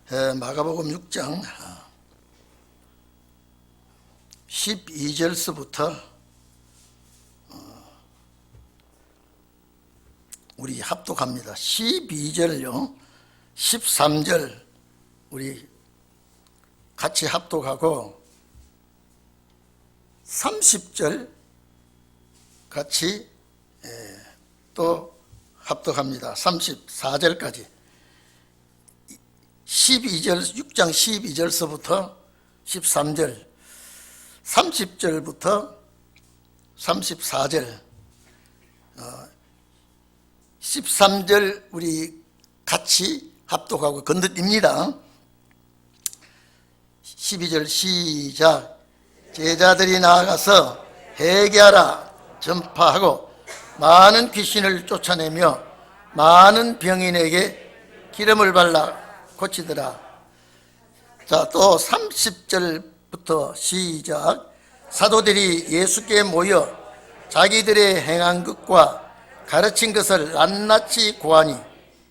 마가복음 6장 12절서부터 우리 합독합니다. 12절요 13절 우리 같이 합독하고 30절 같이 또 합독합니다. 34절까지 6장 12절서부터 13절 30절부터 34절 13절 우리 같이 합독하고 건너뜁니다. 12절 시작. 제자들이 나아가서 회개하라 전파하고 많은 귀신을 쫓아내며 많은 병인에게 기름을 발라 고치더라. 자, 또 30절부터 시작. 사도들이 예수께 모여 자기들의 행한 것과 가르친 것을 낱낱이 고하니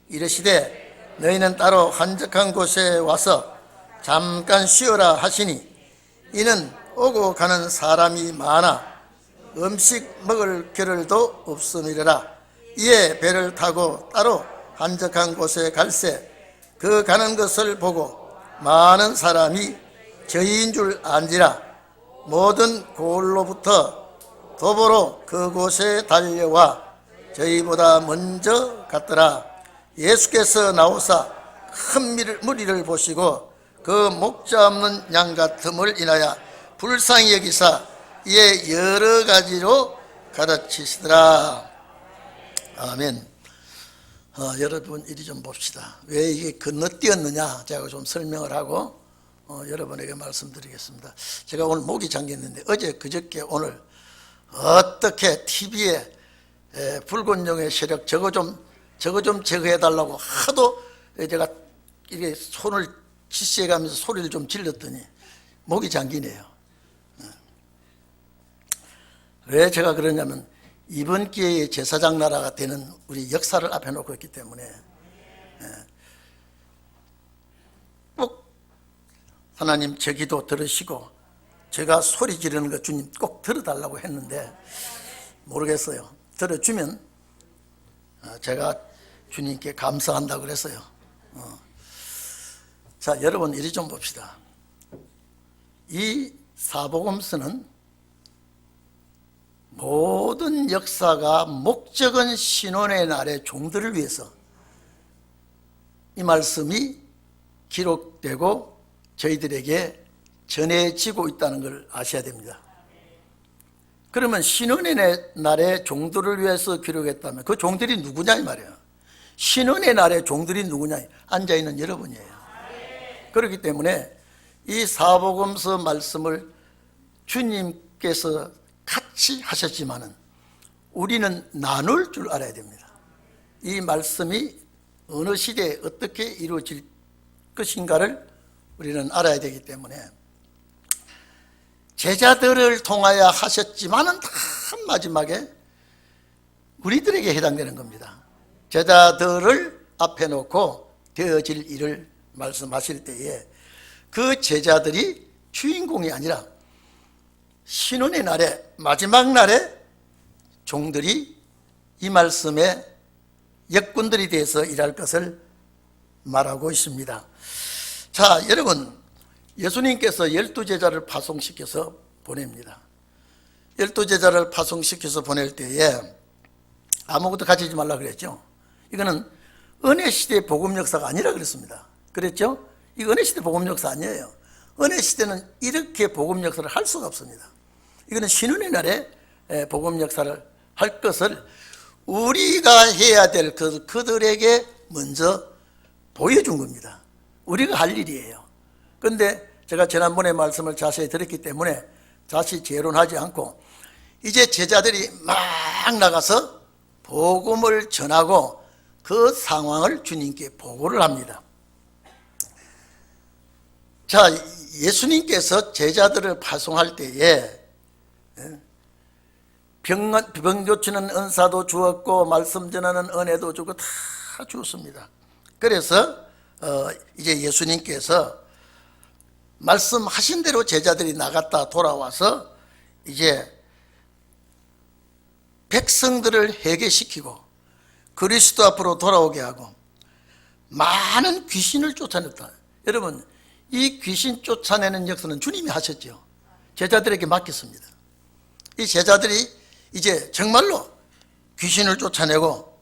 이르시되 너희는 따로 한적한 곳에 와서 잠깐 쉬어라 하시니 이는 오고 가는 사람이 많아 음식 먹을 겨를도 없음이라. 이에 배를 타고 따로 한적한 곳에 갈새 그 가는 것을 보고 많은 사람이 저희인 줄 안지라. 모든 고을로부터 도보로 그곳에 달려와 저희보다 먼저 갔더라. 예수께서 나오사 큰 무리를 보시고 그 목자 없는 양 같음을 인하여 불쌍히 여기사 이에 여러 가지로 가르치시더라. 아멘. 여러분 이리 좀 봅시다. 왜 이게 건너뛰었느냐 제가 좀 설명을 하고 여러분에게 말씀드리겠습니다. 제가 오늘 목이 잠겼는데 어제 그저께 오늘 어떻게 TV에 붉은 용의 세력 저거 좀 제거해달라고 하도 제가 이게 손을 지시해가면서 소리를 좀 질렀더니 목이 잠기네요. 왜 제가 그러냐면 이번 기회에 제사장 나라가 되는 우리 역사를 앞에 놓고 있기 때문에 꼭 하나님 제 기도 들으시고 제가 소리 지르는 거 주님 꼭 들어달라고 했는데 모르겠어요. 들어주면 제가 주님께 감사한다고 그랬어요. 자, 여러분 이리 좀 봅시다. 이 사복음서는 모든 역사가 목적은 신혼의 날의 종들을 위해서 이 말씀이 기록되고 저희들에게 전해지고 있다는 걸 아셔야 됩니다. 그러면 신혼의 날의 종들을 위해서 기록했다면 그 종들이 누구냐 이 말이에요. 신혼의 날의 종들이 누구냐, 앉아있는 여러분이에요. 그렇기 때문에 이 사복음서 말씀을 주님께서 같이 하셨지만은 우리는 나눌 줄 알아야 됩니다. 이 말씀이 어느 시대에 어떻게 이루어질 것인가를 우리는 알아야 되기 때문에 제자들을 통하여 하셨지만은 다 마지막에 우리들에게 해당되는 겁니다. 제자들을 앞에 놓고 되어질 일을 말씀하실 때에 그 제자들이 주인공이 아니라 신혼의 날에 마지막 날에 종들이 이 말씀의 역군들이 돼서 일할 것을 말하고 있습니다. 자, 여러분 예수님께서 12제자를 파송시켜서 보냅니다. 12제자를 파송시켜서 보낼 때에 아무것도 가지지 말라 그랬죠. 이거는 은혜시대 복음 역사가 아니라 그랬습니다. 그랬죠? 이거 은혜시대 복음 역사 아니에요. 은혜시대는 이렇게 복음 역사를 할 수가 없습니다. 이거는 신혼의 날에 복음 역사를 할 것을 우리가 해야 될 그들에게 먼저 보여준 겁니다. 우리가 할 일이에요. 그런데 제가 지난번에 말씀을 자세히 들었기 때문에 다시 재론하지 않고 이제 제자들이 막 나가서 복음을 전하고 그 상황을 주님께 보고를 합니다. 자, 예수님께서 제자들을 파송할 때에 병 고치는 은사도 주었고 말씀 전하는 은혜도 주고 다 주었습니다. 그래서 이제 예수님께서 말씀하신 대로 제자들이 나갔다 돌아와서 이제 백성들을 회개시키고 그리스도 앞으로 돌아오게 하고 많은 귀신을 쫓아냈다. 여러분, 이 귀신 쫓아내는 역사는 주님이 하셨죠. 제자들에게 맡겼습니다. 이 제자들이 이제 정말로 귀신을 쫓아내고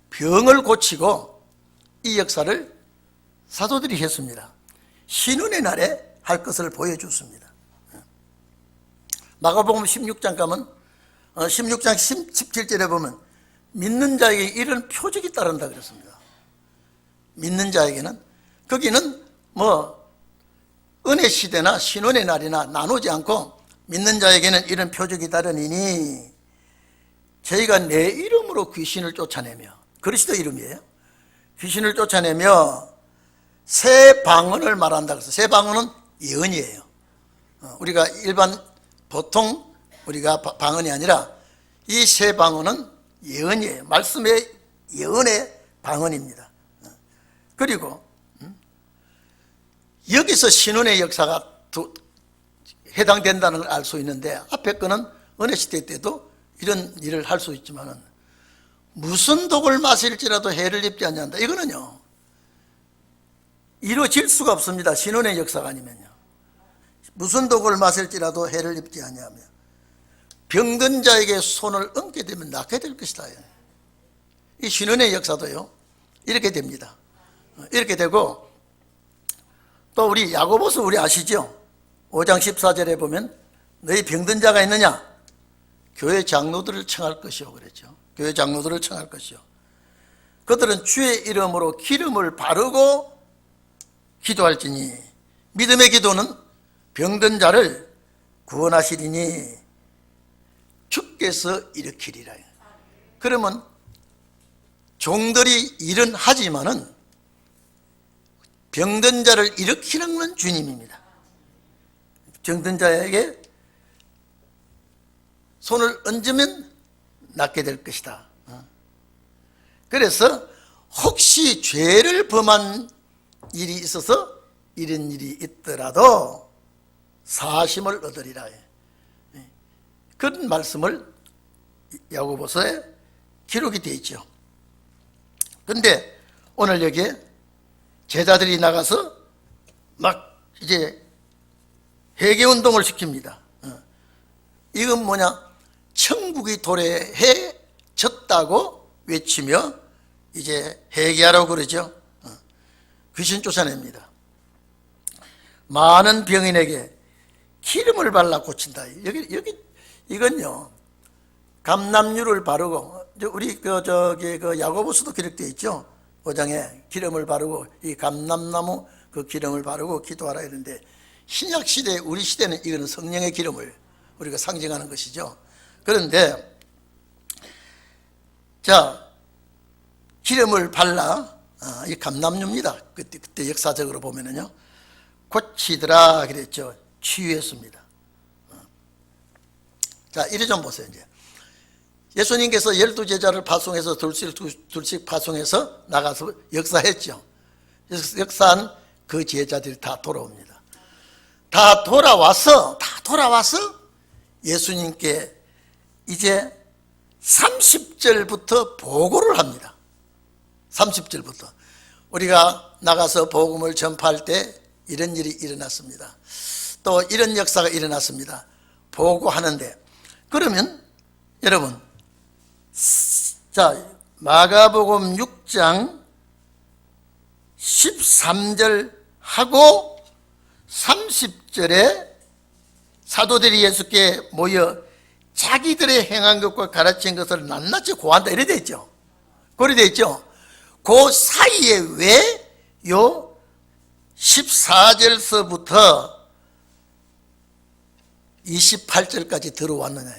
병을 고치고 이 역사를 사도들이 했습니다. 신운의 날에 할 것을 보여줬습니다. 마가복음 16장 가면 16장 17절에 보면 믿는 자에게 이런 표적이 따른다 그랬습니다. 믿는 자에게는, 거기는 뭐 은혜 시대나 신운의 날이나 나누지 않고 믿는 자에게는 이런 표적이 따르니니 저희가 내 이름으로 귀신을 쫓아내며, 그리스도 이름이에요. 귀신을 쫓아내며 새 방언을 말한다 그래서, 새 방언은 예언이에요. 우리가 일반 보통 우리가 방언이 아니라 이 새 방언은 예언이에요. 말씀의 예언의 방언입니다. 그리고 여기서 신운의 역사가 해당된다는 걸 알 수 있는데, 앞에 거는 은혜시대 때도 이런 일을 할 수 있지만 무슨 독을 마실지라도 해를 입지 않는다. 이거는요 이루어질 수가 없습니다. 신운의 역사가 아니면요. 무슨 독을 마실지라도 해를 입지 아니하며 병든 자에게 손을 얹게 되면 낫게 될 것이다. 이 신운의 역사도요 이렇게 됩니다. 이렇게 되고, 또 우리 야고보서 우리 아시죠? 5장 14절에 보면 너희 병든 자가 있느냐? 교회 장로들을 청할 것이요 그랬죠. 교회 장로들을 청할 것이요. 그들은 주의 이름으로 기름을 바르고 기도할지니 믿음의 기도는 병든 자를 구원하시리니 주께서 일으키리라. 그러면 종들이 일은 하지만은 병든 자를 일으키는 건 주님입니다. 병든 자에게 손을 얹으면 낫게 될 것이다. 그래서 혹시 죄를 범한 일이 있어서 이런 일이 있더라도 사심을 얻으리라. 그런 말씀을 야고보서에 기록이 되어 있죠. 그런데 오늘 여기에 제자들이 나가서 막 이제 회개운동을 시킵니다. 이건 뭐냐? 천국이 도래해졌다고 외치며 이제 회개하라고 그러죠. 귀신 쫓아냅니다. 많은 병인에게 기름을 발라 고친다. 여기 이건요 감람유를 바르고, 우리 그 야고보서도 기록되어 있죠. 5장에 기름을 바르고 이 감람나무 그 기름을 바르고 기도하라 이러는데, 신약 시대 우리 시대는 이거는 성령의 기름을 우리가 상징하는 것이죠. 그런데 자 기름을 발라 이 감람유입니다. 그때 역사적으로 보면은요 고치더라 그랬죠. 치유했습니다. 자 이래 좀 보세요. 이제 예수님께서 12제자를 파송해서 둘씩 파송해서 나가서 역사했죠. 역사한 그 제자들이 다 돌아옵니다. 다 돌아와서 예수님께 이제 30절부터 보고를 합니다. 30절부터 우리가 나가서 복음을 전파할 때 이런 일이 일어났습니다. 또 이런 역사가 일어났습니다. 보고하는데, 그러면 여러분 자 마가복음 6장 13절 하고 30절에 사도들이 예수께 모여 자기들의 행한 것과 가르친 것을 낱낱이 고한다 이래 돼 있죠. 그래 돼 있죠. 그 사이에 왜 요 14절서부터 28절까지 들어왔느냐,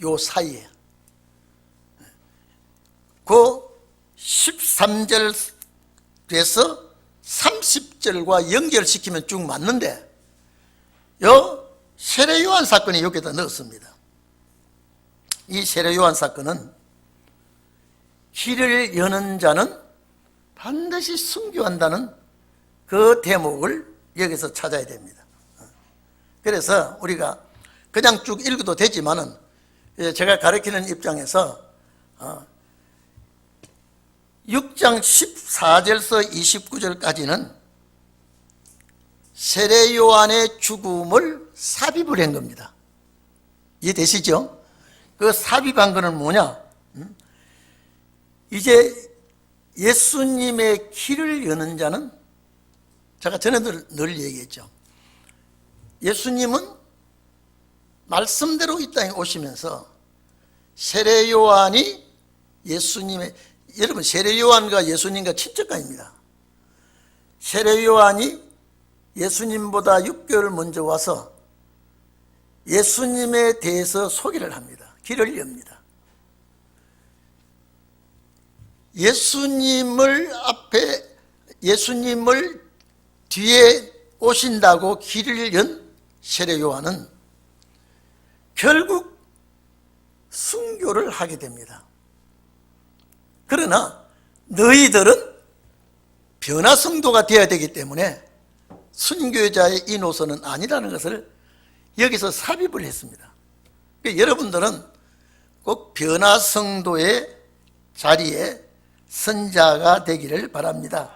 요 사이에 그 13절에서 30절과 연결시키면 쭉 맞는데, 요 세례 요한 사건이 여기다 넣었습니다. 이 세례 요한 사건은 길을 여는 자는 반드시 순교한다는 그 대목을 여기서 찾아야 됩니다. 그래서 우리가 그냥 쭉 읽어도 되지만은 제가 가르치는 입장에서 6장 14절에서 29절까지는 세례 요한의 죽음을 삽입을 한 겁니다. 이해되시죠? 그 삽입한 거는 뭐냐? 이제 예수님의 길을 여는 자는, 제가 전에 늘 얘기했죠. 예수님은 말씀대로 이 땅에 오시면서 세례 요한이 예수님의, 여러분 세례 요한과 예수님과 친척가입니다. 세례 요한이 예수님보다 6개월 먼저 와서 예수님에 대해서 소개를 합니다. 길을 엽니다. 예수님을 뒤에 오신다고 길을 연 세례 요한은 결국 순교를 하게 됩니다. 그러나 너희들은 변화 성도가 되어야 되기 때문에 순교자의 이 노선은 아니라는 것을 여기서 삽입을 했습니다. 그러니까 여러분들은 꼭 변화 성도의 자리에 선자가 되기를 바랍니다.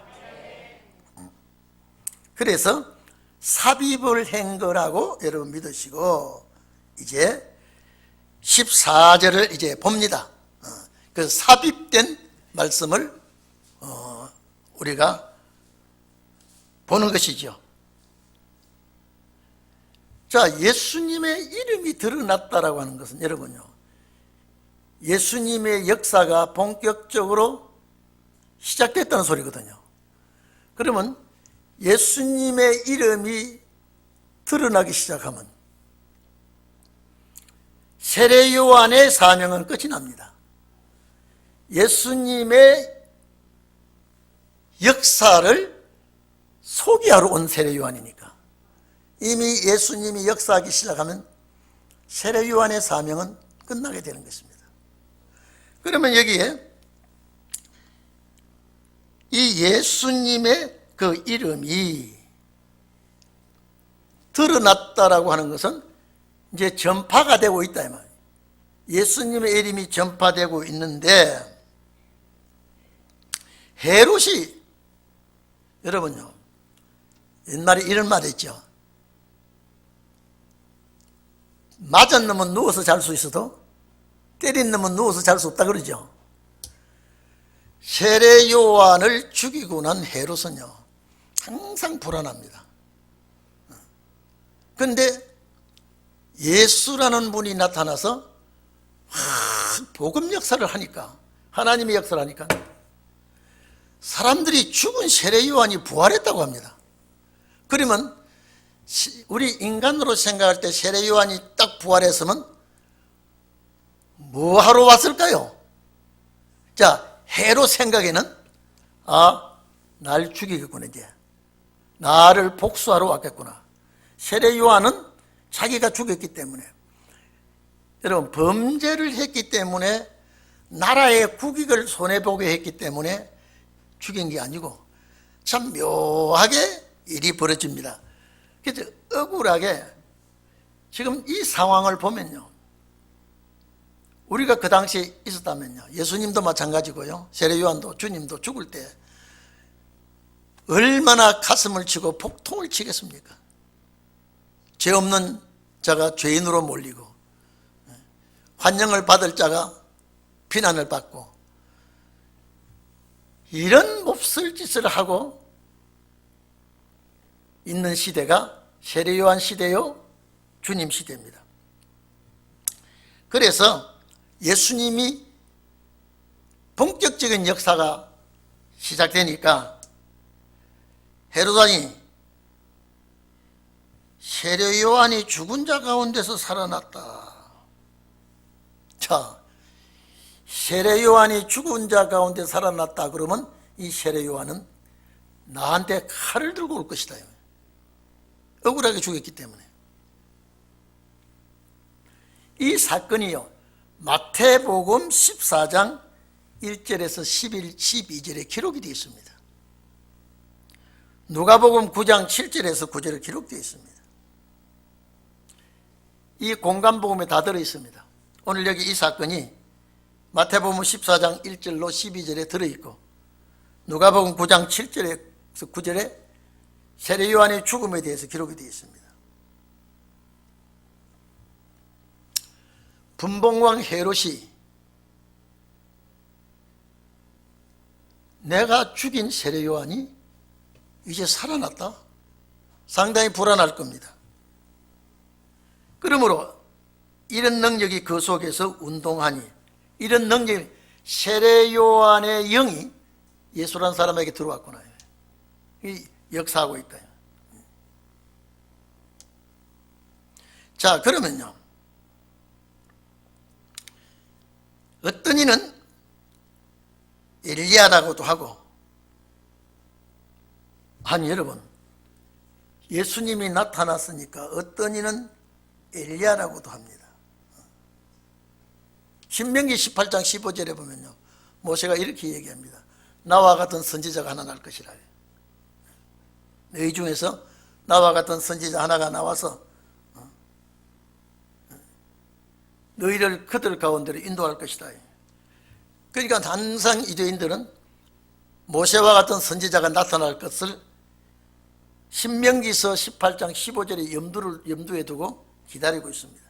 그래서 삽입을 한 거라고 여러분 믿으시고 이제 14절을 이제 봅니다. 그 삽입된 말씀을 우리가 보는 것이죠. 자, 예수님의 이름이 드러났다라고 하는 것은 여러분요, 예수님의 역사가 본격적으로 시작됐다는 소리거든요. 그러면 예수님의 이름이 드러나기 시작하면 세례 요한의 사명은 끝이 납니다. 예수님의 역사를 소개하러 온 세례 요한이니까 이미 예수님이 역사하기 시작하면 세례 요한의 사명은 끝나게 되는 것입니다. 그러면 여기에 이 예수님의 그 이름이 드러났다라고 하는 것은 이제 전파가 되고 있다 이 말이에요. 예수님의 이름이 전파되고 있는데 헤롯이, 여러분요, 옛말에 이런 말이 있죠. 맞은 놈은 누워서 잘 수 있어도 때린 놈은 누워서 잘 수 없다 그러죠. 세례 요한을 죽이고 난 헤롯은요 항상 불안합니다. 그런데 예수라는 분이 나타나서 복음 역사를 하니까, 하나님의 역사를 하니까 사람들이 죽은 세례 요한이 부활했다고 합니다. 그러면 우리 인간으로 생각할 때 세례 요한이 딱 부활했으면 뭐 하러 왔을까요? 자, 헤롯 생각에는 날 죽이겠구나, 이제 나를 복수하러 왔겠구나. 세례 요한은 자기가 죽였기 때문에, 여러분, 범죄를 했기 때문에, 나라의 국익을 손해보게 했기 때문에 죽인 게 아니고 참 묘하게 일이 벌어집니다. 그래서 억울하게 지금 이 상황을 보면요, 우리가 그 당시에 있었다면요, 예수님도 마찬가지고요, 세례 요한도, 주님도 죽을 때 얼마나 가슴을 치고 복통을 치겠습니까? 죄 없는 자가 죄인으로 몰리고 환영을 받을 자가 비난을 받고 이런 몹쓸 짓을 하고 있는 시대가 세례 요한 시대요, 주님 시대입니다. 그래서 예수님이 본격적인 역사가 시작되니까 헤롯 왕이 세례 요한이 죽은 자 가운데서 살아났다. 자, 세례 요한이 죽은 자 가운데 살아났다 그러면 이 세례 요한은 나한테 칼을 들고 올 것이다. 억울하게 죽였기 때문에. 이 사건이요, 마태복음 14장 1절에서 11, 12절에 기록이 되어 있습니다. 누가복음 9장 7절에서 9절에 기록되어 있습니다. 이 공간복음에 다 들어있습니다. 오늘 여기 이 사건이 마태복음 14장 1절로 12절에 들어있고 누가복음 9장 7절에서 9절에 세례 요한의 죽음에 대해서 기록이 되어 있습니다. 분봉왕 헤롯이 내가 죽인 세례 요한이 이제 살아났다? 상당히 불안할 겁니다. 그러므로 이런 능력이 그 속에서 운동하니 이런 능력이 세례 요한의 영이 예수라는 사람에게 들어왔구나. 이 역사하고 있다. 자, 그러면요. 어떤 이는 엘리야라고도 하고, 아니 여러분, 예수님이 나타났으니까 어떤 이는 엘리야라고도 합니다. 신명기 18장 15절에 보면요, 모세가 이렇게 얘기합니다. 나와 같은 선지자가 하나 날 것이라. 너희 중에서 나와 같은 선지자 하나가 나와서 너희를 그들 가운데로 인도할 것이다. 그러니까 항상 이두인들은 모세와 같은 선지자가 나타날 것을 신명기서 18장 15절에 염두에 두고 기다리고 있습니다.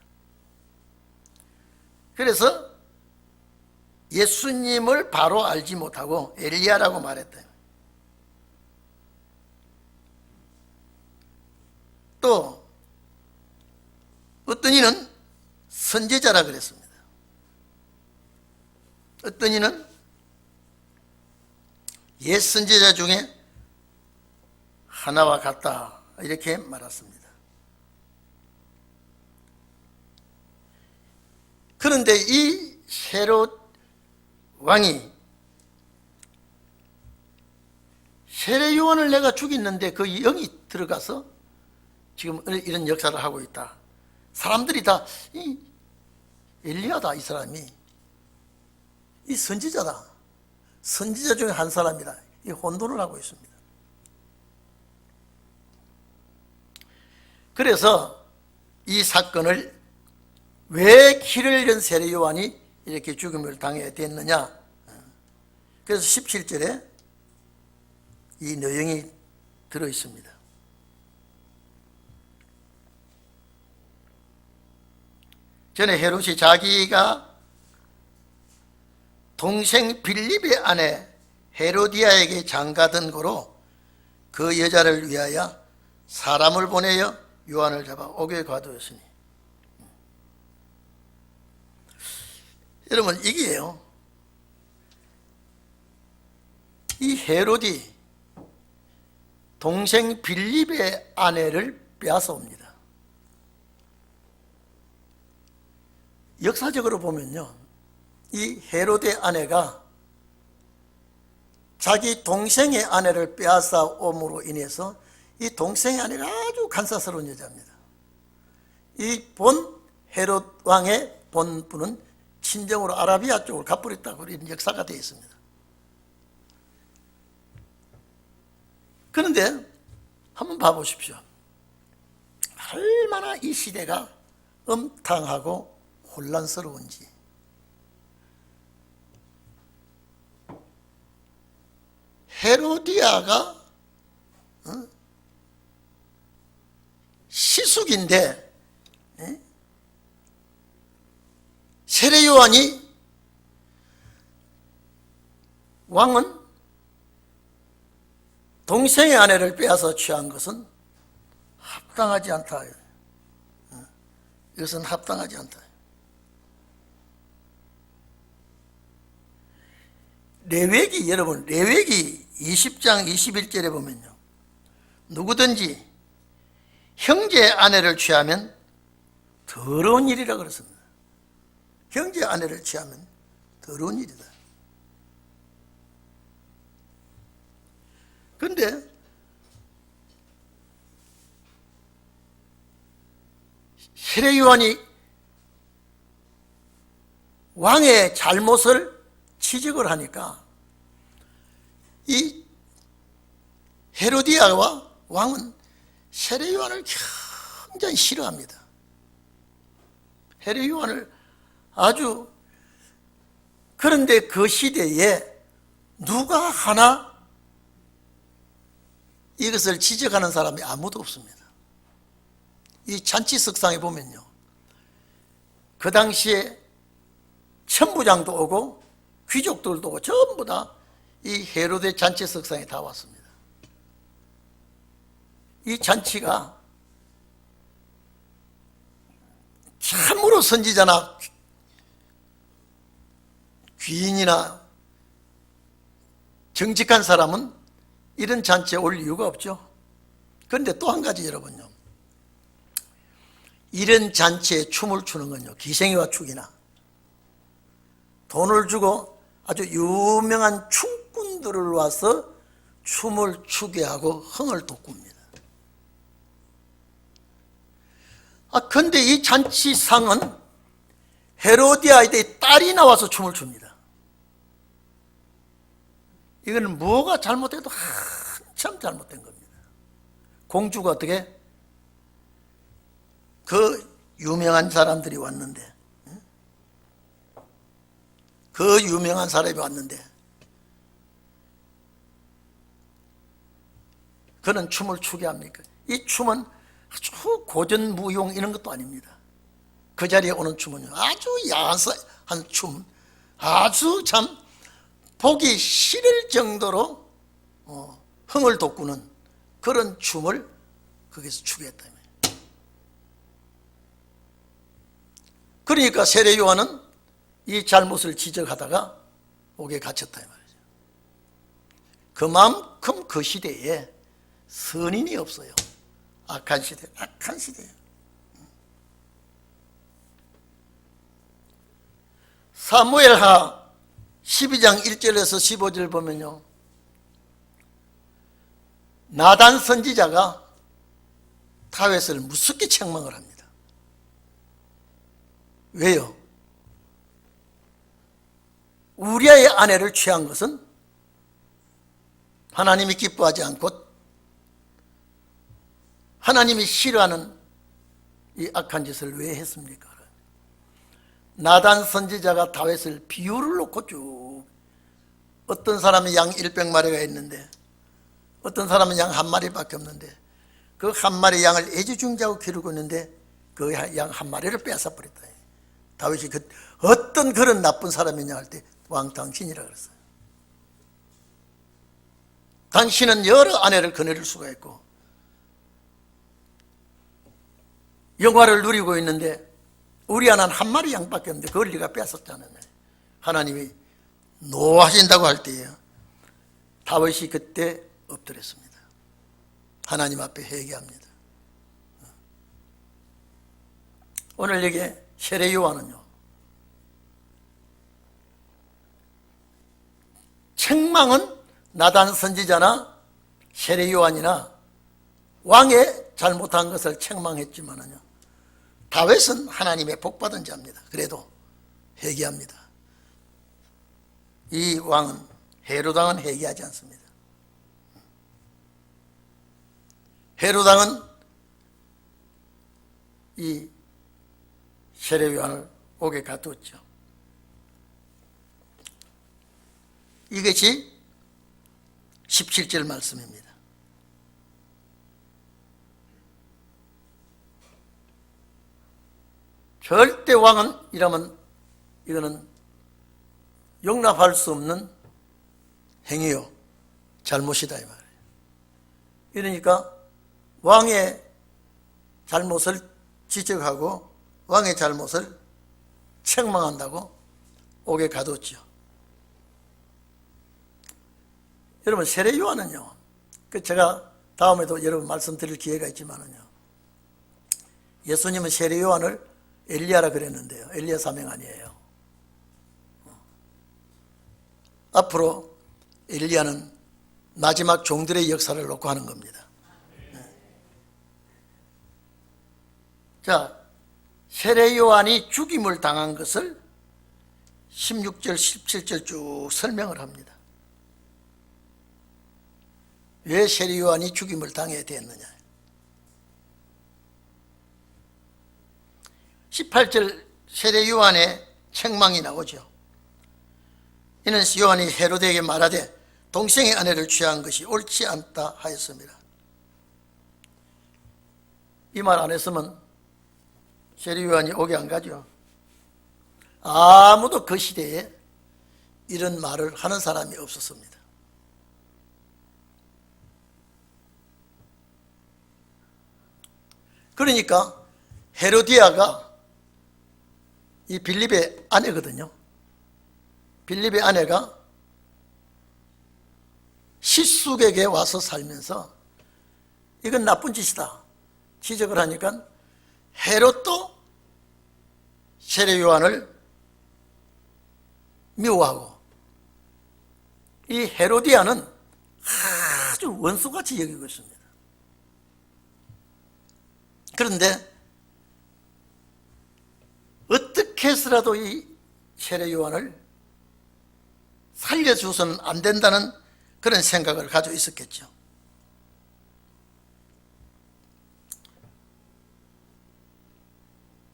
그래서 예수님을 바로 알지 못하고 엘리야라고 말했대요. 또 어떤 이는 선지자라 그랬습니다. 어떤 이는 옛 선지자 중에 하나와 같다 이렇게 말했습니다. 그런데 이 헤롯 왕이 세례 요한을 내가 죽였는데 그 영이 들어가서 지금 이런 역사를 하고 있다. 사람들이 다 엘리야다, 이 사람이. 이 선지자다. 선지자 중에 한 사람이다. 이 혼돈을 하고 있습니다. 그래서 이 사건을 왜 키를 연 세례 요한이 이렇게 죽음을 당해야 됐느냐. 그래서 17절에 이 내용이 들어있습니다. 전에 헤롯이 자기가 동생 빌립의 아내 헤로디아에게 장가든 고로 그 여자를 위하여 사람을 보내어 요한을 잡아 옥에 가두었으니. 여러분, 이게요, 이 헤롯이 동생 빌립의 아내를 빼앗아옵니다. 역사적으로 보면요, 이 헤롯의 아내가 자기 동생의 아내를 빼앗아 옴으로 인해서 이 동생의 아내가 아주 간사스러운 여자입니다. 이 본 헤롯 왕의 본분은 친정으로 아라비아 쪽을 가버렸다고 이런 역사가 되어 있습니다. 그런데 한번 봐보십시오. 얼마나 이 시대가 음탕하고 혼란스러운지. 헤로디아가 시숙인데 세례 요한이 왕은 동생의 아내를 빼앗아 취한 것은 합당하지 않다. 이것은 합당하지 않다. 레위기, 여러분, 레위기 20장 21절에 보면요, 누구든지 형제 아내를 취하면 더러운 일이라 그랬습니다. 형제 아내를 취하면 더러운 일이다. 그런데 세례 요한이 왕의 잘못을 지적을 하니까 이 헤로디아와 왕은 세례 요한을 굉장히 싫어합니다. 세례 요한을 아주, 그런데 그 시대에 누가 하나 이것을 지적하는 사람이 아무도 없습니다. 이 잔치석상에 보면요, 그 당시에 천부장도 오고 귀족들도 오고 전부 다 이 헤로데 잔치석상에 다 왔습니다. 이 잔치가 참으로 선지자나 귀인이나 정직한 사람은 이런 잔치에 올 이유가 없죠. 그런데 또 한 가지, 여러분요, 이런 잔치에 춤을 추는 건요, 기생이와 축이나 돈을 주고 아주 유명한 춤꾼들을 와서 춤을 추게 하고 흥을 돋굽니다. 그런데 이 잔치상은 헤로디아의 딸이 나와서 춤을 춥니다. 이거는 뭐가 잘못해도 한참 잘못된 겁니다. 공주가 어떻게? 그 유명한 사람들이 왔는데, 그 유명한 사람이 왔는데 그는 춤을 추게 합니까? 이 춤은 아주 고전무용 이런 것도 아닙니다. 그 자리에 오는 춤은요, 아주 야한 춤, 아주 참 보기 싫을 정도로 흥을 돋구는 그런 춤을 거기서 추게 했다. 그러니까 세례 요한은 이 잘못을 지적하다가 옥에 갇혔다 이 말이죠. 그만큼 그 시대에 선인이 없어요. 악한 시대, 악한 시대예요. 사무엘하 12장 1절에서 15절 보면요, 나단 선지자가 다윗을 무섭게 책망을 합니다. 왜요? 우리아의 아내를 취한 것은 하나님이 기뻐하지 않고 하나님이 싫어하는 이 악한 짓을 왜 했습니까? 나단 선지자가 다윗을 비유를 놓고 쭉, 어떤 사람이 양 100마리가 있는데 어떤 사람은 양 한 마리밖에 없는데 그 한 마리 양을 애지중지하고 기르고 있는데 그 양 한 마리를 뺏어버렸다. 다윗이 어떤 그런 나쁜 사람이냐 할 때 왕 당신이라 그랬어요. 당신은 여러 아내를 거느릴 수가 있고 영화를 누리고 있는데 우리 아내는 한 마리 양밖에 없는데 그걸 네가 뺏었잖아요. 하나님이 노하신다고 할 때에요, 다윗이 그때 엎드렸습니다. 하나님 앞에 회개합니다. 오늘 여기 세례 요한은요, 책망은 나단 선지자나 세례 요한이나 왕의 잘못한 것을 책망했지만은요, 다윗은 하나님의 복받은 자입니다. 그래도 회개합니다. 이 왕은, 헤롯 왕은 회개하지 않습니다. 헤롯 왕은 이 세례 요한을 옥에 가두었죠. 이것이 17절 말씀입니다. 절대 왕은 이러면 이거는 용납할 수 없는 행위요, 잘못이다 이 말이에요. 그러니까 왕의 잘못을 지적하고 왕의 잘못을 책망한다고 옥에 가뒀죠. 여러분, 세례 요한은요, 제가 다음에도 여러분 말씀드릴 기회가 있지만은요, 예수님은 세례 요한을 엘리야라 그랬는데요, 엘리야 사명 아니에요. 앞으로 엘리야는 마지막 종들의 역사를 놓고 하는 겁니다. 자, 세례 요한이 죽임을 당한 것을 16절, 17절 쭉 설명을 합니다. 왜 세례 요한이 죽임을 당해야 되었느냐. 18절 세례 요한의 책망이 나오죠. 이는 요한이 헤로데에게 말하되 동생의 아내를 취한 것이 옳지 않다 하였습니다. 이 말 안 했으면 세례 요한이 오게 안 가죠. 아무도 그 시대에 이런 말을 하는 사람이 없었습니다. 그러니까 헤로디아가 이 빌립의 아내거든요. 빌립의 아내가 시숙에게 와서 살면서 이건 나쁜 짓이다 지적을 하니까 헤롯도 세례 요한을 미워하고 이 헤로디아는 아주 원수같이 여기고 있습니다. 그런데 어떻게 해서라도 이 세례 요한을 살려주서는 안 된다는 그런 생각을 가지고 있었겠죠.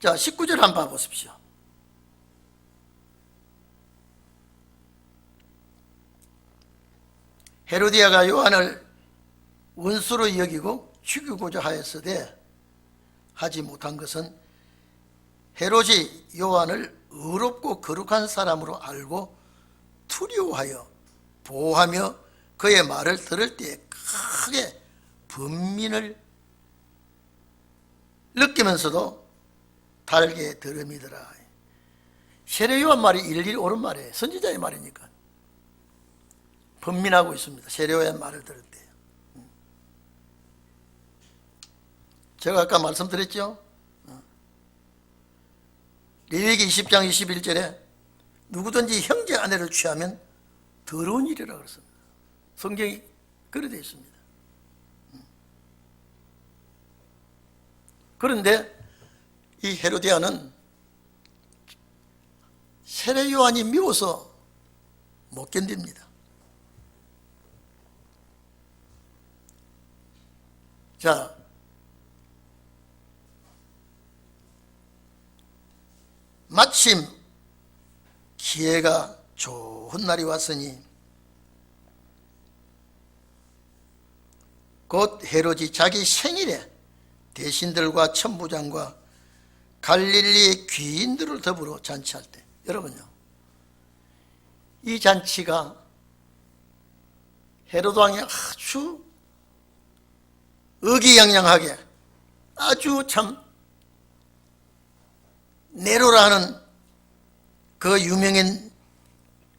자, 19절 한번 봐보십시오. 헤로디아가 요한을 원수로 여기고 죽이고자 하였으되 하지 못한 것은 헤롯이 요한을 의롭고 거룩한 사람으로 알고 두려워하여 보호하며 그의 말을 들을 때에 크게 번민을 느끼면서도 달게 들음이더라. 세례 요한 말이 일일이 옳은 말이에요. 선지자의 말이니까. 번민하고 있습니다. 세례 요한 말을 들을 때. 제가 아까 말씀드렸죠. 레위기 20장 21절에 누구든지 형제 아내를 취하면 더러운 일이라 그랬습니다. 성경이 그래 되어 있습니다. 그런데 이 헤로디아는 세례 요한이 미워서 못 견딥니다. 자, 마침 기회가 좋은 날이 왔으니 곧 헤롯이 자기 생일에 대신들과 천부장과 갈릴리의 귀인들을 더불어 잔치할 때, 여러분요, 이 잔치가 헤롯 왕이 아주 의기양양하게 아주 참 네로라 하는 그 유명인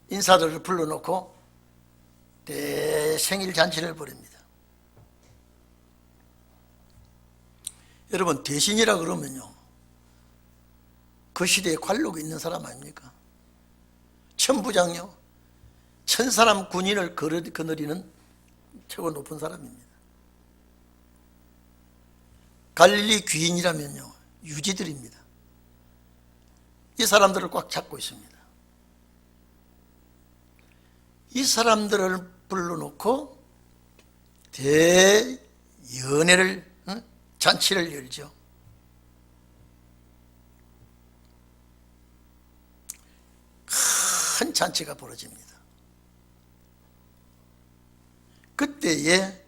인사들을 불러놓고 대생일 잔치를 벌입니다. 여러분, 대신이라 그러면요, 그 시대에 관록이 있는 사람 아닙니까? 천부장요, 천사람 군인을 거느리는 최고 높은 사람입니다. 갈릴리 귀인이라면요, 유지들입니다. 이 사람들을 꽉 잡고 있습니다. 이 사람들을 불러놓고 대연회를, 잔치를 열죠. 큰 잔치가 벌어집니다. 그때에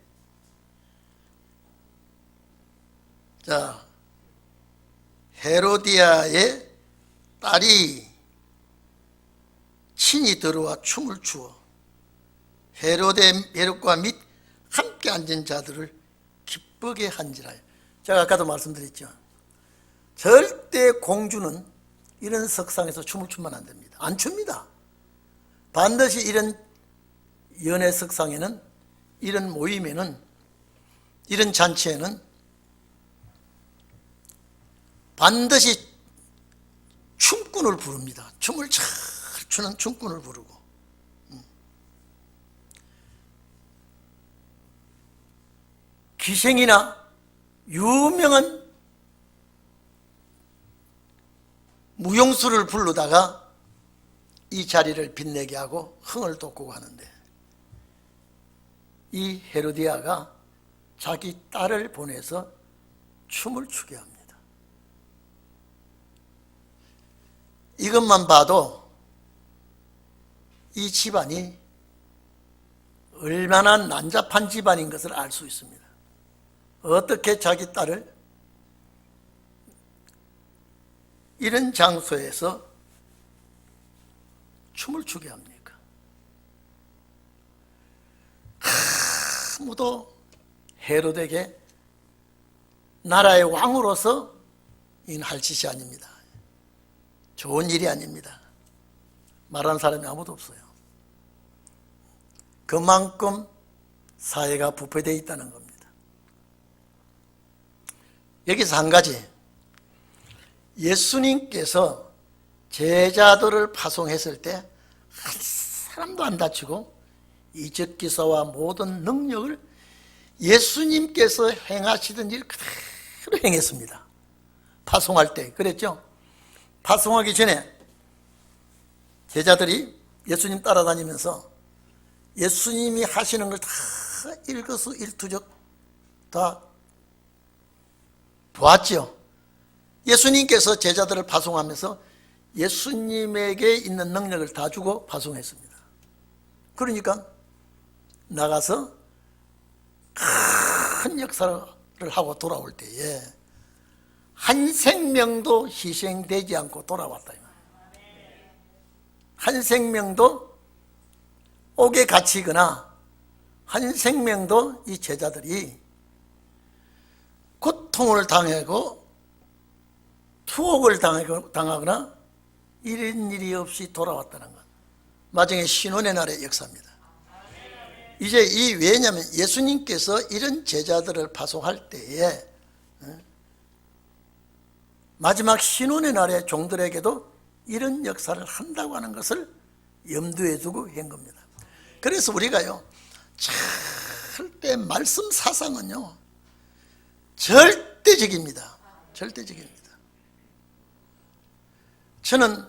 자, 헤로디아의 딸이 친히 들어와 춤을 추어 헤롯과 및 함께 앉은 자들을 기쁘게 한지라. 제가 아까도 말씀드렸죠. 절대 공주는 이런 석상에서 춤을 추면 안 됩니다. 안 춥니다. 반드시 이런 연회 석상에는, 이런 모임에는, 이런 잔치에는 반드시 춤꾼을 부릅니다. 춤을 잘 추는 춤꾼을 부르고. 기생이나 유명한 무용수를 부르다가 이 자리를 빛내게 하고 흥을 돋구고 하는데, 이 헤로디아가 자기 딸을 보내서 춤을 추게 합니다. 이것만 봐도 이 집안이 얼마나 난잡한 집안인 것을 알 수 있습니다. 어떻게 자기 딸을 이런 장소에서 춤을 추게 합니까? 아무도 헤롯에게 나라의 왕으로서 할 짓이 아닙니다. 좋은 일이 아닙니다. 말하는 사람이 아무도 없어요. 그만큼 사회가 부패되어 있다는 겁니다. 여기서 한 가지, 예수님께서 제자들을 파송했을 때 한 사람도 안 다치고 이적기사와 모든 능력을 예수님께서 행하시던 일 그대로 행했습니다. 파송할 때 그랬죠. 파송하기 전에 제자들이 예수님 따라다니면서 예수님이 하시는 걸 다 일거수일투족 다 보았죠. 예수님께서 제자들을 파송하면서 예수님에게 있는 능력을 다 주고 파송했습니다. 그러니까 나가서 큰 역사를 하고 돌아올 때에 한 생명도 희생되지 않고 돌아왔다. 한 생명도 옥에 갇히거나 한 생명도 이 제자들이 고통을 당하고 투옥을 당하거나 이런 일이 없이 돌아왔다는 것. 마지막에 신혼의 날의 역사입니다. 이제 왜냐하면 예수님께서 이런 제자들을 파송할 때에 마지막 신혼의 날에 종들에게도 이런 역사를 한다고 하는 것을 염두에 두고 한 겁니다. 그래서 우리가요, 절대 말씀 사상은요 절대적입니다. 절대적입니다. 저는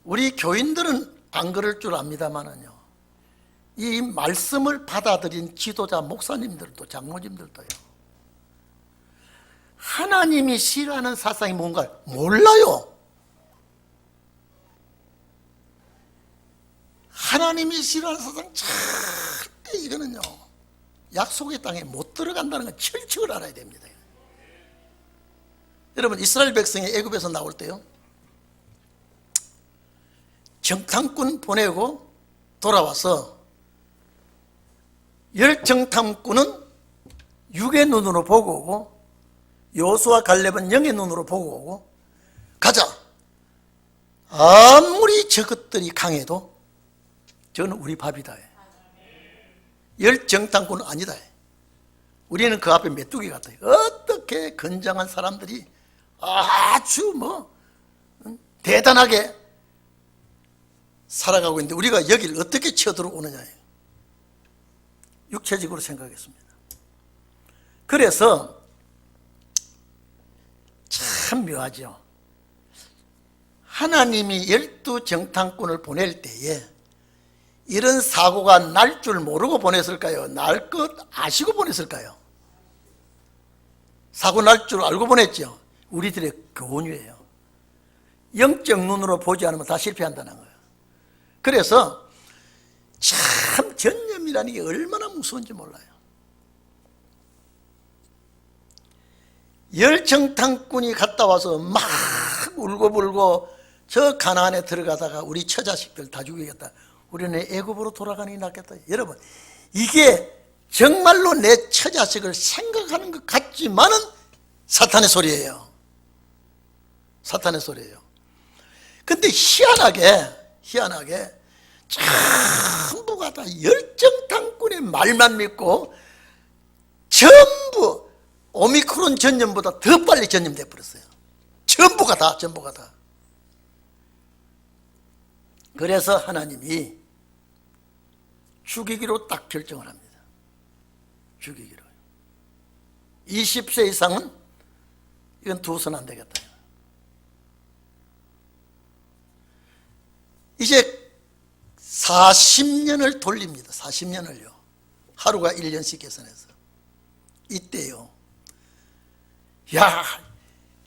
우리 교인들은 안 그럴 줄 압니다만은요, 이 말씀을 받아들인 지도자 목사님들도 장로님들도요, 하나님이 싫어하는 사상이 뭔가 몰라요. 하나님이 싫어하는 사상 절대 이거는요 약속의 땅에 못 들어간다는 건 철칙을 알아야 됩니다. 여러분, 이스라엘 백성이 애굽에서 나올 때요, 정탐꾼 보내고 돌아와서 열 정탐꾼은 육의 눈으로 보고 오고 여호수아 갈렙은 영의 눈으로 보고 오고, 가자, 아무리 저것들이 강해도 저는 우리 밥이다. 열 정탐꾼은 아니다. 우리는 그 앞에 메뚜기 같아. 어떻게 건장한 사람들이 아주 대단하게 살아가고 있는데 우리가 여기를 어떻게 쳐들어오느냐. 육체적으로 생각했습니다. 그래서 참 묘하죠. 하나님이 12 정탐꾼을 보낼 때에 이런 사고가 날 줄 모르고 보냈을까요? 날 것 아시고 보냈을까요? 사고 날 줄 알고 보냈죠. 우리들의 교훈이에요. 영적 눈으로 보지 않으면 다 실패한다는 거예요. 그래서 참 전염이라는 게 얼마나 무서운지 몰라요. 열 정탐꾼이 갔다 와서 막 울고불고 저 가나안에 들어가다가 우리 처자식들 다 죽이겠다, 우리는 애굽으로 돌아가는 게 낫겠다. 여러분, 이게 정말로 내 처자식을 생각하는 것 같지만은 사탄의 소리예요. 사탄의 소리예요. 근데 희한하게 전부가 다 열정탐꾼의 말만 믿고 전부 오미크론 전염보다 더 빨리 전염돼 버렸어요. 전부가 다. 그래서 하나님이 죽이기로 딱 결정을 합니다. 죽이기로. 20세 이상은 이건 두어서는 안 되겠다. 이제 40년을 돌립니다. 40년을요. 하루가 1년씩 계산해서. 이때요. 야,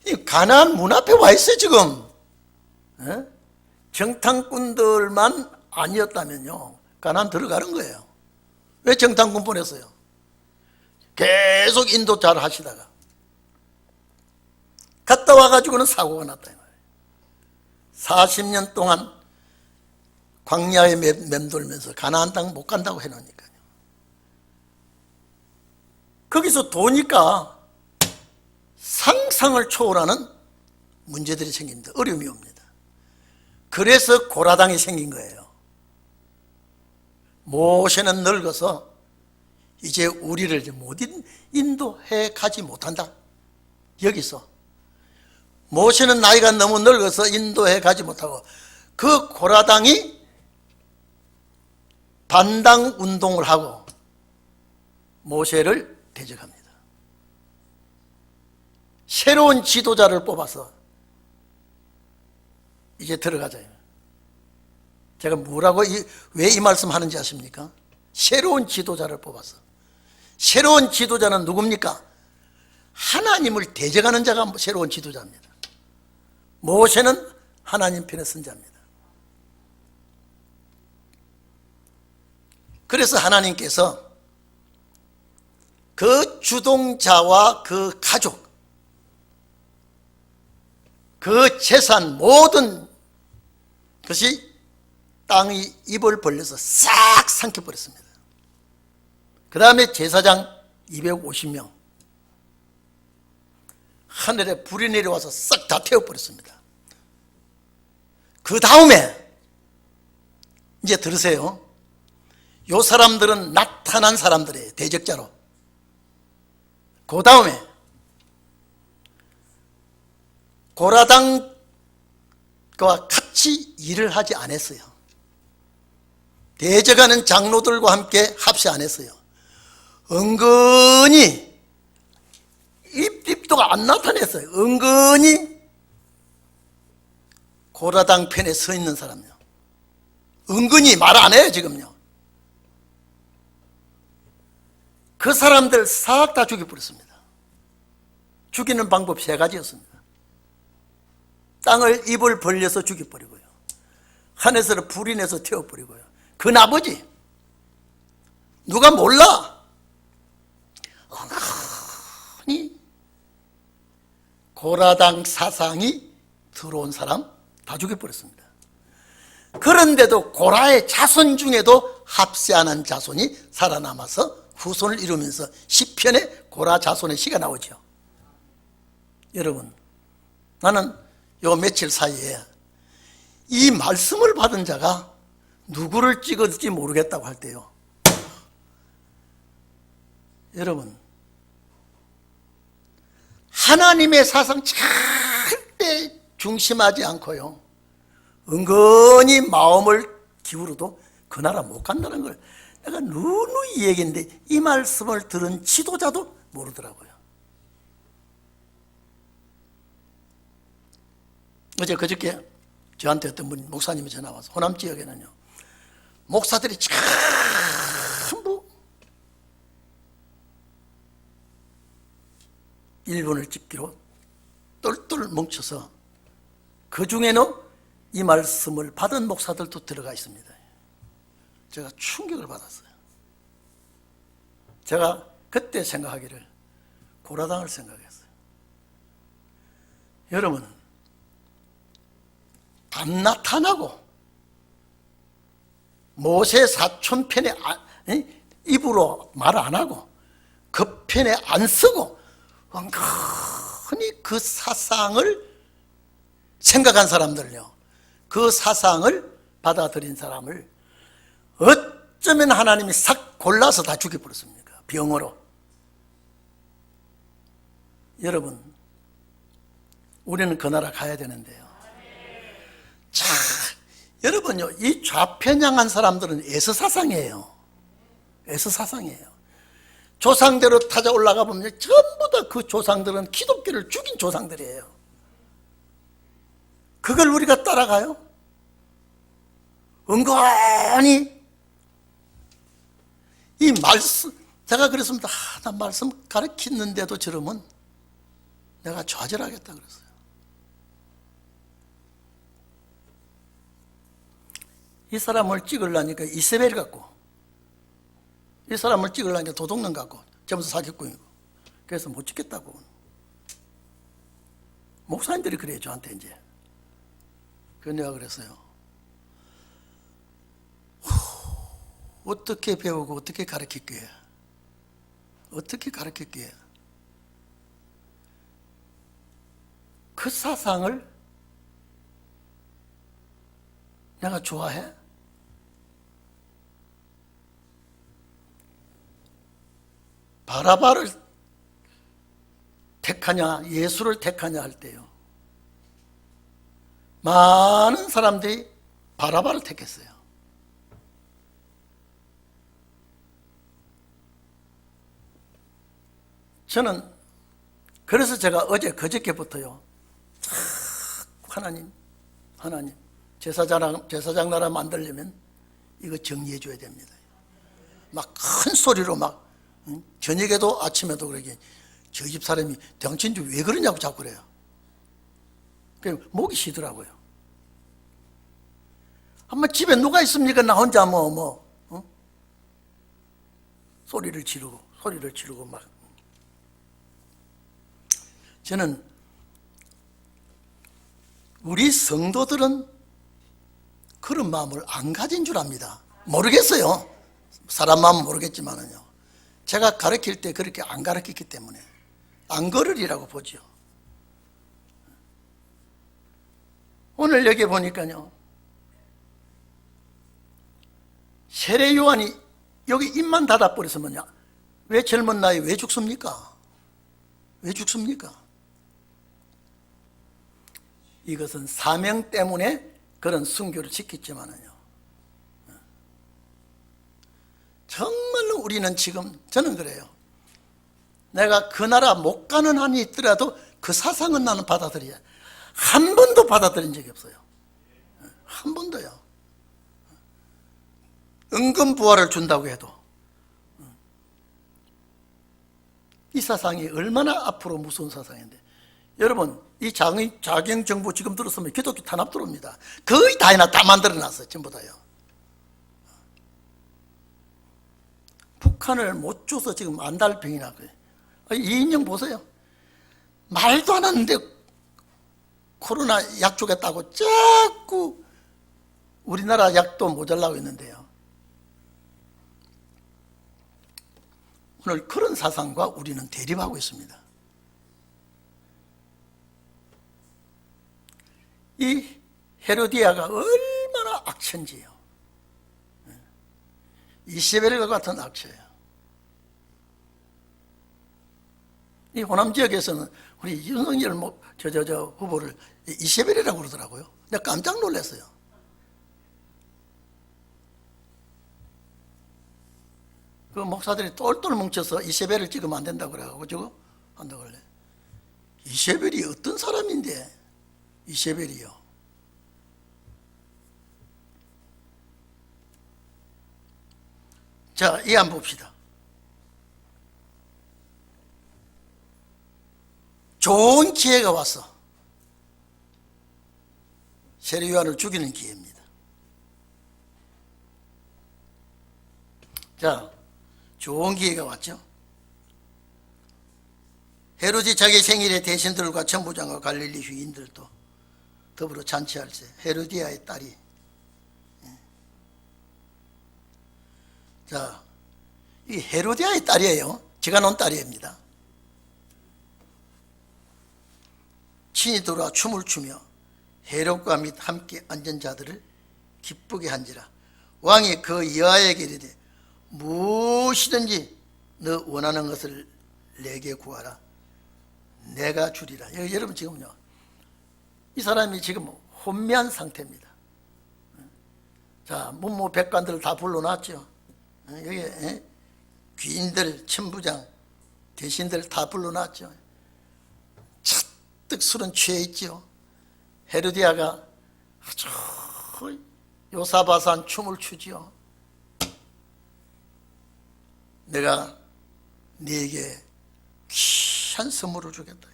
이 가나안 문 앞에 와 있어요 지금. 에? 정탐꾼들만 아니었다면요 가나안 들어가는 거예요. 왜 정탐꾼 보냈어요? 계속 인도 잘 하시다가 갔다 와가지고는 사고가 났다. 40년 동안 광야에 맴돌면서 가나안 땅 못 간다고 해놓으니까요. 거기서 도니까 상상을 초월하는 문제들이 생깁니다. 어려움이 옵니다. 그래서 고라당이 생긴 거예요. 모세는 늙어서 이제 우리를 못 인도해 가지 못한다. 여기서 모세는 나이가 너무 늙어서 인도해 가지 못하고 그 고라당이 반당 운동을 하고 모세를 대적합니다. 새로운 지도자를 뽑아서 이제 들어가자. 제가 뭐라고 왜 이 말씀 하는지 아십니까? 새로운 지도자를 뽑아서. 새로운 지도자는 누굽니까? 하나님을 대적하는 자가 새로운 지도자입니다. 모세는 하나님 편에 선 자입니다. 그래서 하나님께서 그 주동자와 그 가족, 그 재산 모든 것이 땅이 입을 벌려서 싹 삼켜버렸습니다. 그 다음에 제사장 250명 하늘에 불이 내려와서 싹 다 태워버렸습니다. 그 다음에 이제 들으세요. 요 사람들은 나타난 사람들이에요. 대적자로. 그 다음에 고라당과 같이 일을 하지 않았어요. 대적하는 장로들과 함께 합시 안 했어요. 은근히 입도가 안 나타냈어요. 은근히 고라당 편에 서 있는 사람요. 은근히 말 안 해요 지금요. 그 사람들 싹 다 죽여버렸습니다. 죽이는 방법 3가지였습니다. 땅을 입을 벌려서 죽여버리고요. 하늘에서 불이 내서 태워버리고요. 그 나머지 누가 몰라 어머니 고라당 사상이 들어온 사람 다 죽여버렸습니다. 그런데도 고라의 자손 중에도 합세하는 자손이 살아남아서 후손을 이루면서 시편에 고라 자손의 시가 나오죠. 여러분, 나는 요 며칠 사이에 이 말씀을 받은 자가 누구를 찍어줄지 모르겠다고 할 때요, 여러분, 하나님의 사상 절대 중심하지 않고요, 은근히 마음을 기울여도 그 나라 못 간다는 걸 내가 누누이 얘기했는데 이 말씀을 들은 지도자도 모르더라고요. 어제 그저께 저한테 어떤 분 목사님이 전화 와서 호남 지역에는요 목사들이 전부 일본을 집기로 똘똘 뭉쳐서 그 중에는 이 말씀을 받은 목사들도 들어가 있습니다. 제가 충격을 받았어요. 제가 그때 생각하기를 고라당을 생각했어요. 여러분, 안 나타나고 모세 사촌 편에 입으로 말 안 하고 그 편에 안 쓰고 은근히 그 사상을 생각한 사람들요, 그 사상을 받아들인 사람을 어쩌면 하나님이 싹 골라서 다 죽여버렸습니까? 병으로. 여러분, 우리는 그 나라 가야 되는데요. 자, 여러분요, 이 좌편향한 사람들은 에서사상이에요. 에서사상이에요. 조상대로 타자 올라가 보면 전부 다 그 조상들은 기독교를 죽인 조상들이에요. 그걸 우리가 따라가요? 은근히 이 말씀, 제가 그랬습니다. 나 말씀 가르치는데도 저러면 내가 좌절하겠다 그랬어요. 이 사람을 찍으려니까 이세벨 같고, 이 사람을 찍으려니까 도둑놈 같고, 점수 사기꾼이고, 그래서 못 찍겠다고. 목사님들이 그래요, 저한테 이제. 그래서 내가 그랬어요. 어떻게 배우고 어떻게 가르칠게? 어떻게 가르칠게? 그 사상을 내가 좋아해? 바라바를 택하냐 예수를 택하냐 할 때요, 많은 사람들이 바라바를 택했어요. 저는 그래서 제가 어제 그저께부터요, 하나님 제사장 나라 만들려면 이거 정리해 줘야 됩니다. 막 큰 소리로 막 저녁에도 아침에도 그러게, 저 집 사람이 당신 좀 왜 그러냐고 자꾸 그래요. 그 목이 쉬더라고요. 한번 집에 누가 있습니까? 나 혼자 소리를 지르고 막. 저는 우리 성도들은 그런 마음을 안 가진 줄 압니다. 모르겠어요. 사람 마음은 모르겠지만은요, 제가 가르칠 때 그렇게 안 가르쳤기 때문에 안 걸으리라고 보죠. 오늘 여기 보니까요, 세례 요한이 여기 입만 닫아버렸으면요, 왜 젊은 나이에 왜 죽습니까? 왜 죽습니까? 이것은 사명 때문에 그런 순교를 지켰지만은요, 정말로 우리는 지금, 저는 그래요. 내가 그 나라 못 가는 한이 있더라도 그 사상은 나는 받아들여야. 한 번도 받아들인 적이 없어요. 한 번도요. 은근부활을 준다고 해도 이 사상이 얼마나 앞으로 무서운 사상인데, 여러분 이 자경정부 지금 들었으면 기독교 탄압 들어옵니다. 거의 다 만들어놨어요. 전부 다요. 북한을 못 줘서 지금 안달병이 나고요. 이인영 보세요. 말도 안 하는데 코로나 약 주겠다고 자꾸 우리나라 약도 모자라고 있는데요. 오늘 그런 사상과 우리는 대립하고 있습니다. 이 헤로디아가 얼마나 악천지예요. 이세벨과 같은 악체예요. 이 호남 지역에서는 우리 윤석열 후보를 이세벨이라고 그러더라고요. 내가 깜짝 놀랐어요. 그 목사들이 똘똘 뭉쳐서 이세벨을 찍으면 안 된다고 그래가지고 저거 한다고 그래. 이세벨이 어떤 사람인데, 이세벨이요. 자, 이 한번 봅시다. 좋은 기회가 왔어. 세례 요한을 죽이는 기회입니다. 자, 좋은 기회가 왔죠. 헤로디 자기 생일에 대신들과 천부장과 갈릴리 유인들도 더불어 잔치할세. 헤로디아의 딸이. 자, 이 헤로디아의 딸이에요. 제가 낳은 딸입니다. 친히 돌아 춤을 추며 헤롯과 및 함께 앉은 자들을 기쁘게 한지라. 왕이 그 여아에게 이르되 무엇이든지 너 원하는 것을 내게 구하라. 내가 주리라. 여러분 지금요, 이 사람이 지금 혼미한 상태입니다. 자, 문무백관들 다 불러놨죠. 여기 귀인들, 천부장, 대신들 다 불러놨죠. 잔뜩 술은 취해 있죠. 헤로디아가 아주 요사바사한 춤을 추지요. 내가 네게 귀한 선물을 주겠다.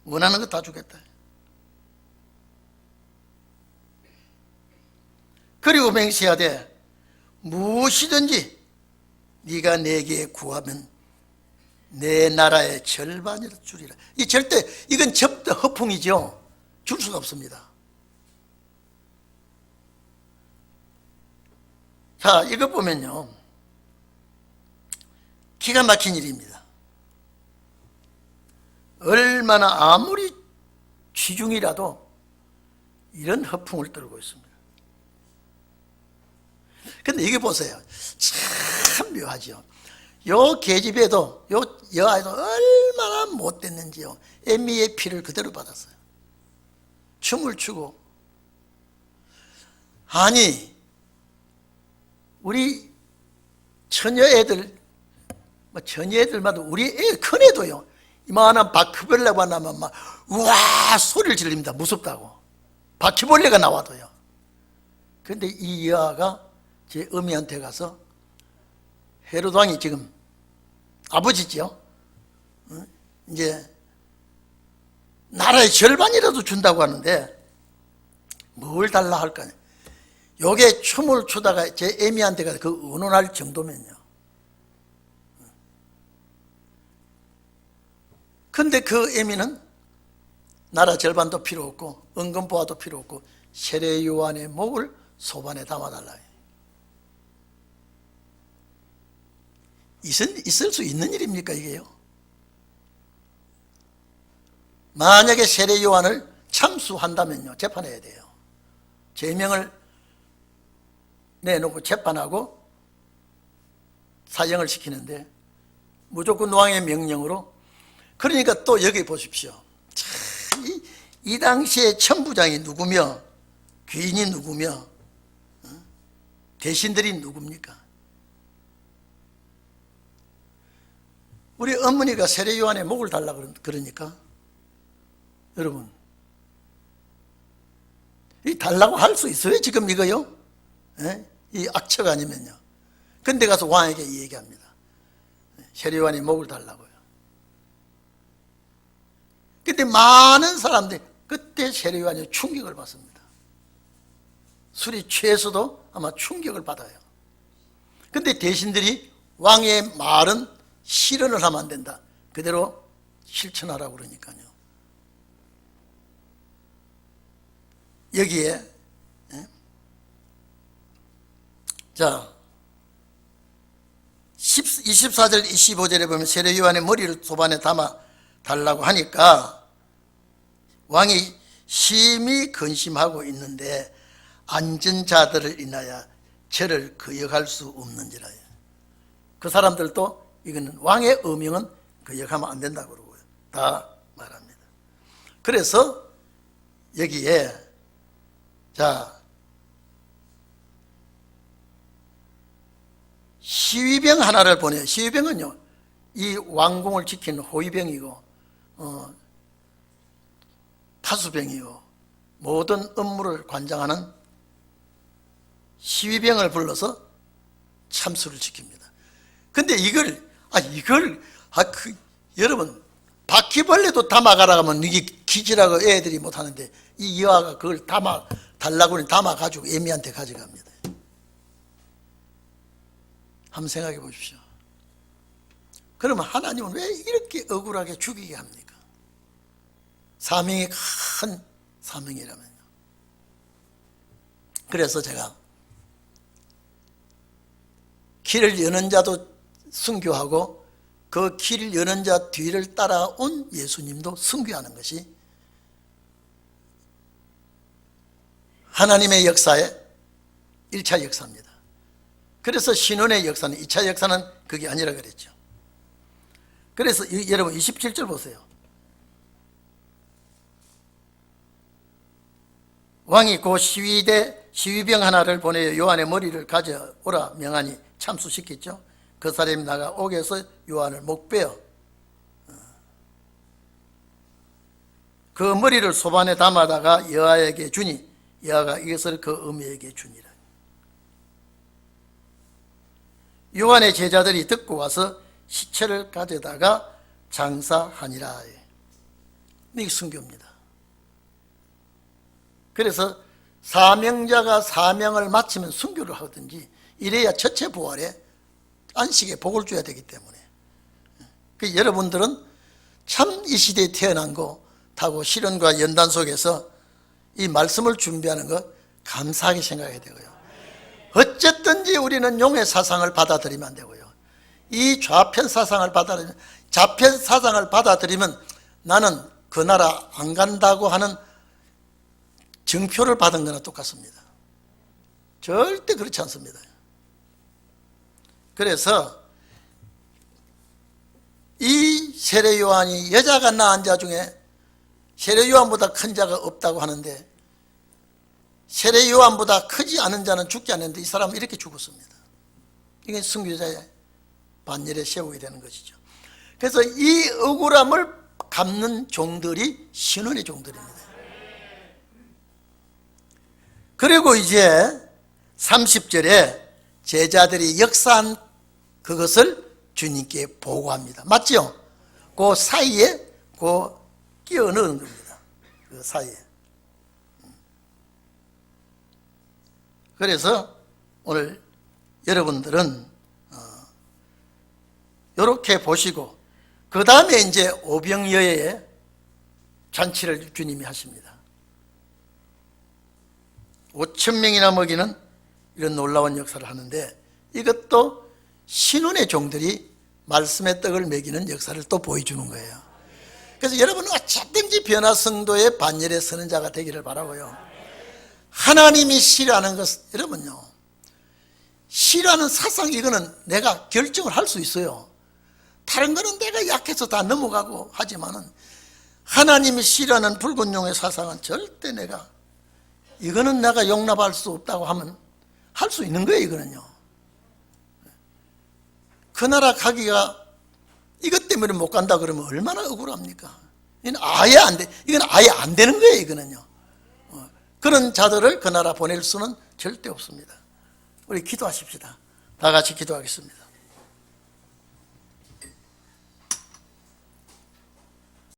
원하는 거 다 주겠다. 그리고 맹세하되 무엇이든지 네가 내게 구하면 내 나라의 절반이라 주리라. 이 절대, 이건 절대 허풍이죠. 줄 수가 없습니다. 자, 이거 보면요, 기가 막힌 일입니다. 얼마나 아무리 취중이라도 이런 허풍을 떨고 있습니다. 근데 이게 보세요. 참 묘하죠. 요 계집애도, 요 여아이도 얼마나 못됐는지요. 애미의 피를 그대로 받았어요. 춤을 추고. 아니, 우리 처녀애들, 처녀애들마다 우리 큰애도요, 이만한 바퀴벌레가 나면 막 우와 소리를 지릅니다. 무섭다고. 바퀴벌레가 나와도요. 그런데 이 여아가 제 어미한테 가서, 헤로드 왕이 지금 아버지죠. 이제 나라의 절반이라도 준다고 하는데 뭘 달라 할까? 요게 춤을 추다가 제 애미한테 가서 그 의논할 정도면요. 근데 그 애미는 나라 절반도 필요 없고 은금보화도 필요 없고 세례 요한의 목을 소반에 담아달라. 있을 수 있는 일입니까 이게요? 만약에 세례 요한을 참수한다면요, 재판해야 돼요. 제명을 내놓고 재판하고 사형을 시키는데 무조건 왕의 명령으로. 그러니까 또 여기 보십시오. 참, 이 당시에 천부장이 누구며 귀인이 누구며 대신들이 누굽니까? 우리 어머니가 세례 요한의 목을 달라 그러니까 여러분, 이 달라고 할 수 있어요 지금 이거요? 예? 이 악처가 아니면요. 근데 가서 왕에게 이 얘기합니다. 세례 요한의 목을 달라고요. 근데 많은 사람들이 그때 세례 요한이 충격을 받습니다. 술이 취해서도 아마 충격을 받아요. 근데 대신들이 왕의 말은 실현을 하면 안 된다. 그대로 실천하라고 그러니까요. 여기에 자 24절 25절에 보면 세례 요한의 머리를 소반에 담아 달라고 하니까 왕이 심히 근심하고 있는데 앉은 자들을 인하여 저를 거역할 수 없는지라. 그 사람들도 이거는 왕의 어명은 거역하면 안 된다고 그러고요. 다 말합니다. 그래서 여기에 자 시위병 하나를 보내요. 시위병은요, 이 왕궁을 지키는 호위병이고 파수병이고 모든 업무를 관장하는 시위병을 불러서 참수를 지킵니다. 근데 여러분, 바퀴벌레도 담아가라 하면 이게 기지라고 애들이 못하는데 이 여아가 그걸 달라고 담아가지고 애미한테 가져갑니다. 한번 생각해 보십시오. 그러면 하나님은 왜 이렇게 억울하게 죽이게 합니까? 사명이 큰 사명이라면요. 그래서 제가 길을 여는 자도 순교하고 그 길을 여는 자 뒤를 따라온 예수님도 순교하는 것이 하나님의 역사의 1차 역사입니다. 그래서 신혼의 역사는 2차 역사는 그게 아니라 그랬죠. 그래서 여러분 27절 보세요. 왕이 그 시위병 하나를 보내어 요한의 머리를 가져오라 명하니 참수시켰죠. 그 사람이 나가 옥에서 요한을 목베어 그 머리를 소반에 담아다가 여아에게 주니 여아가 이것을 그 어미에게 주니라. 요한의 제자들이 듣고 와서 시체를 가져다가 장사하니라. 이게 순교입니다. 그래서 사명자가 사명을 마치면 순교를 하든지 이래야 첫째 부활에 안식에 복을 줘야 되기 때문에 여러분들은 참 이 시대에 태어난 거 타고 시련과 연단 속에서 이 말씀을 준비하는 거 감사하게 생각해야 되고요. 어쨌든지 우리는 용의 사상을 받아들이면 안 되고요. 이 좌편 사상을 받아들이면 나는 그 나라 안 간다고 하는 증표를 받은 거나 똑같습니다. 절대 그렇지 않습니다. 그래서 이 세례 요한이 여자가 낳은 자 중에 세례 요한보다 큰 자가 없다고 하는데 세례 요한보다 크지 않은 자는 죽지 않는데 이 사람은 이렇게 죽었습니다. 이게 순교자의 반열에 세우게 되는 것이죠. 그래서 이 억울함을 갚는 종들이 신혼의 종들입니다. 그리고 이제 30절에 제자들이 역사한 그것을 주님께 보고합니다. 맞죠? 그 사이에 끼어 넣은 겁니다. 그 사이에. 그래서 오늘 여러분들은 이렇게 보시고 그 다음에 이제 오병여의 잔치를 주님이 하십니다. 5,000명이나 먹이는 이런 놀라운 역사를 하는데 이것도 신혼의 종들이 말씀의 떡을 먹이는 역사를 또 보여주는 거예요. 그래서 여러분은 어쨌든지 변화성도의 반열에 서는 자가 되기를 바라고요. 하나님이 싫어하는 것, 여러분요, 싫어하는 사상 이거는 내가 결정을 할 수 있어요. 다른 거는 내가 약해서 다 넘어가고 하지만은 하나님이 싫어하는 붉은 용의 사상은 절대 이거는 내가 용납할 수 없다고 하면 할 수 있는 거예요. 이거는요. 그 나라 가기가 이것 때문에 못 간다 그러면 얼마나 억울합니까? 이건 아예 안 돼. 이건 아예 안 되는 거예요. 이거는요. 그런 자들을 그 나라 보낼 수는 절대 없습니다. 우리 기도하십시다. 다 같이 기도하겠습니다.